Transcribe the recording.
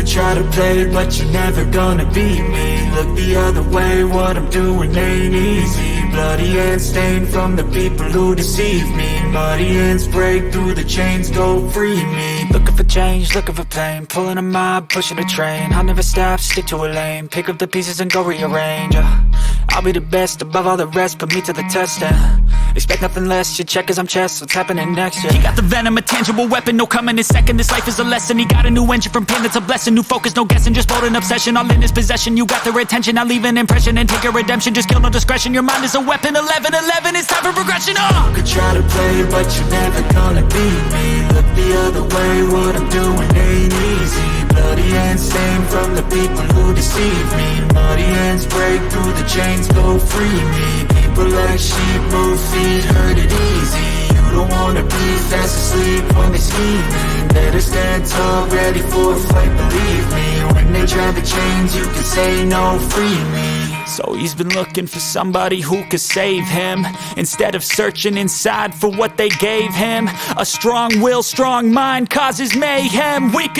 could try to play, but you're never gonna beat me. Look the other way, what I'm doing ain't easy. Bloody hands stained from the people who deceive me. Muddy hands break through the chains, go free me. Looking for change, looking for pain, pulling a mob, pushing a train. I'll never stop, stick to a lane, pick up the pieces and go rearrange. I'll be the best above all the rest, put me to the test and expect nothing less. You check as I'm chess, what's happening next? Yeah. He got the venom, a tangible weapon, no coming in second. This life is a lesson, he got a new engine from pain, that's a blessing. New focus, no guessing, just bold and obsession, all in his possession. You got their attention, I'll leave an impression and take a redemption. Just kill, no discretion, your mind is a weapon. 11-11, it's time for progression. You could try to play, but you're never gonna beat me. Look the other way, what I'm doing ain't easy. Bloody hands stained from the people who deceive me. Muddy hands break through the chains, go free me. People like sheep move feet, hurt it easy. You don't wanna be fast asleep when they scheming. Better stand tall, ready for a fight, believe me. When they drag the chains, you can say no, free me. So he's been looking for somebody who could save him, instead of searching inside for what they gave him. A strong will, strong mind causes mayhem. We could